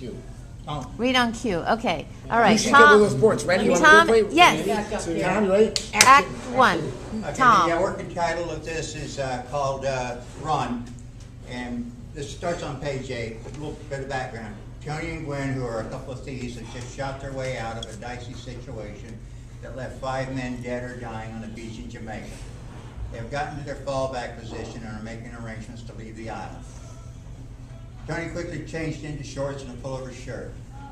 cue. Read on cue. Okay. All right. You should get with Tom. sports. Ready? You want Tom. to play? Yes. Tom, you ready? Act Action. 1. Okay, Tom. the working title of this is called Run, and this starts on page 8. A little bit of background. Tony and Gwen, who are a couple of thieves, have just shot their way out of a dicey situation that left 5 men dead or dying on the beach in Jamaica. They have gotten to their fallback position and are making arrangements to leave the island. Tony quickly changed into shorts and a pullover shirt.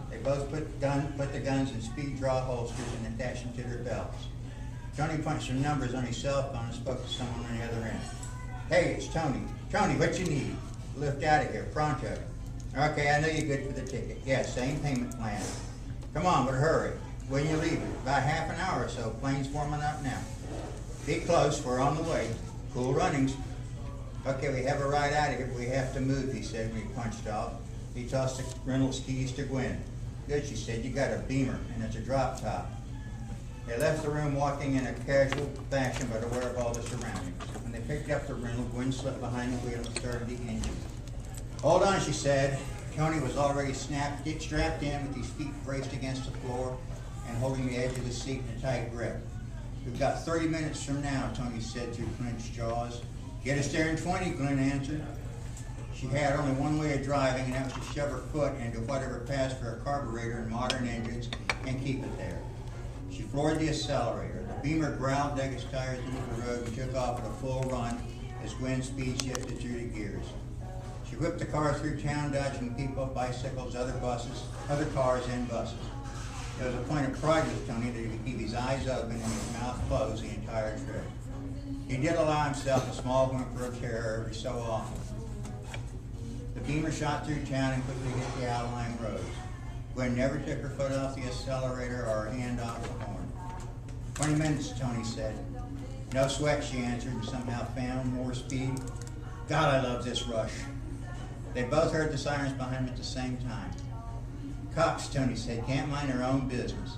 They both put the guns in speed draw holsters and attached them to their belts. Tony punched some numbers on his cell phone and spoke to someone on the other end. Hey, it's Tony. Tony, what you need? Lift out of here, pronto. Okay, I know you're good for the ticket. Yeah, same payment plan. Come on, but hurry. When you leave it? About half an hour or so. Plane's warming up now. Be close, we're on the way. Cool runnings. Okay, we have a ride out of here, but we have to move, he said when he punched off. He tossed the rental's keys to Gwen. Good, she said, you got a Beamer, and it's a drop top. They left the room walking in a casual fashion, but aware of all the surroundings. When they picked up the rental, Gwen slipped behind the wheel and started the engine. Hold on, she said. Tony was already strapped in with his feet braced against the floor and holding the edge of the seat in a tight grip. We've got 30 minutes from now, Tony said through clenched jaws. Get us there in 20, Glenn answered. She had only one way of driving, and that was to shove her foot into whatever passed for a carburetor in modern engines and keep it there. She floored the accelerator. The Beamer growled, dug its tires into the road, and took off at a full run as Gwen's speed shifted through the gears. She whipped the car through town, dodging people, bicycles, other cars, and buses. It was a point of pride with Tony that he could keep his eyes open and his mouth closed the entire trip. He did allow himself a small whimper of terror every so often. The Beamer shot through town and quickly hit the outlying roads. Gwen never took her foot off the accelerator or her hand off the horn. 20 minutes, Tony said. No sweat, she answered, and somehow found more speed. God, I love this rush. They both heard the sirens behind them at the same time. Cops, Tony said, can't mind their own business.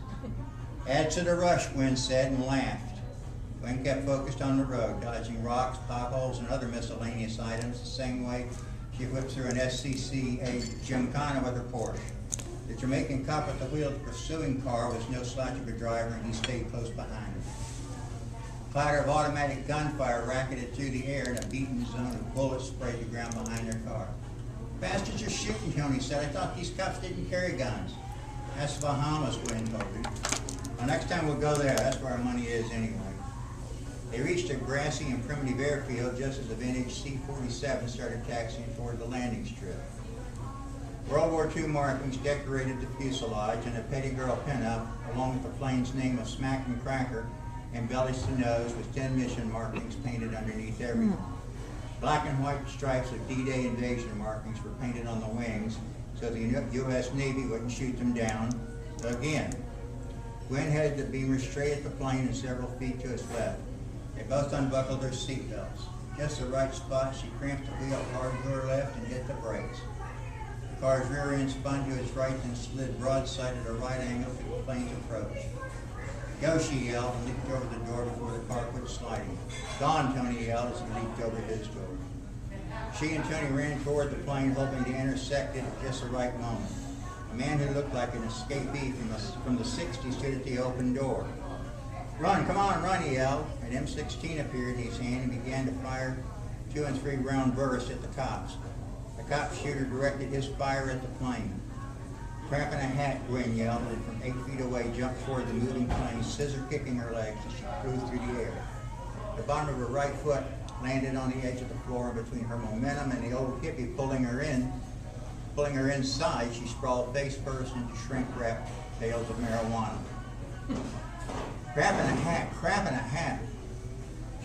Add to the rush, Gwen said, and laughed. Gwen kept focused on the road, dodging rocks, potholes, and other miscellaneous items the same way she whipped through an SCCA Gymkhana with her Porsche. The Jamaican cop at the wheel of the pursuing car was no slouch of a driver, and he stayed close behind her. A clatter of automatic gunfire racketed through the air, and a beaten zone of bullets sprayed the ground behind their car. Bastards are shooting, Tony said. I thought these cops didn't carry guns. That's the Bahamas, Gwen told him. Well, next time we'll go there. That's where our money is anyway. They reached a grassy and primitive airfield just as the vintage C-47 started taxiing toward the landing strip. World War II markings decorated the fuselage, and a Petty Girl pinup, along with the plane's name of Smack and Cracker, embellished the nose with 10 mission markings painted underneath everything. Black and white stripes of D-Day invasion markings were painted on the wings so the U.S. Navy wouldn't shoot them down again. Gwen headed the Beamer straight at the plane and several feet to its left. They both unbuckled their seatbelts. Just the right spot, she cramped the wheel hard to her left and hit the brakes. The car's rear end spun to its right and slid broadside at a right angle to the plane's approach. Go, she yelled, and leaped over the door before the car quit sliding. Gone, Tony yelled as he leaped over his door. She and Tony ran toward the plane, hoping to intersect it at just the right moment. A man who looked like an escapee from the 60s stood at the open door. Run, come on, run, he yelled. An M16 appeared in his hand and began to fire 2 and 3 round bursts at the cops. The cop shooter directed his fire at the plane. Crap in a hat, Gwen yelled, and from 8 feet away jumped toward the moving plane, scissor-kicking her legs as she flew through the air. The bottom of her right foot landed on the edge of the floor, and between her momentum and the old hippie pulling her inside, she sprawled face first into shrink-wrapped bales of marijuana. Crap in a hat, crap in a hat.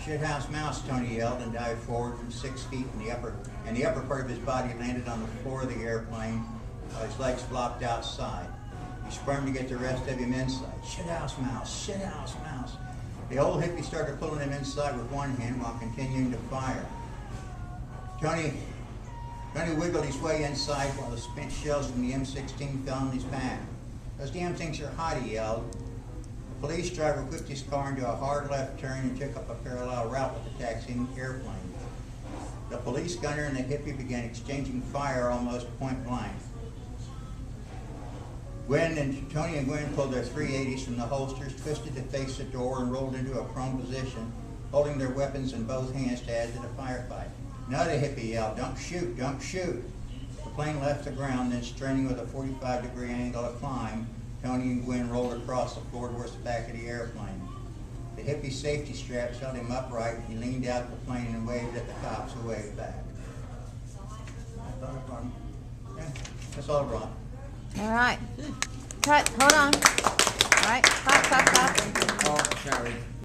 Shithouse mouse, Tony yelled and dived forward from 6 feet, and the upper part of his body landed on the floor of the airplane while his legs flopped outside. He sprung to get the rest of him inside. Shithouse mouse, shithouse mouse. The old hippie started pulling him inside with one hand while continuing to fire. Tony wiggled his way inside while the spent shells from the M16 fell on his back. Those damn things are hot, he yelled. The police driver whipped his car into a hard left turn and took up a parallel route with the taxiing airplane. The police gunner and the hippie began exchanging fire almost point blank. Tony and Gwen pulled their .380s from the holsters, twisted to face the door, and rolled into a prone position, holding their weapons in both hands to add to the firefight. Another hippie yelled, "Don't shoot, don't shoot." The plane left the ground, then straining with a 45-degree angle to climb, Tony and Gwen rolled across the floor towards the back of the airplane. The hippie safety straps held him upright. He leaned out of the plane and waved at the cops, who waved back. I thought it brought him. Yeah, that's all it brought. All right. Cut, hold on. All right, stop. Oh, sorry.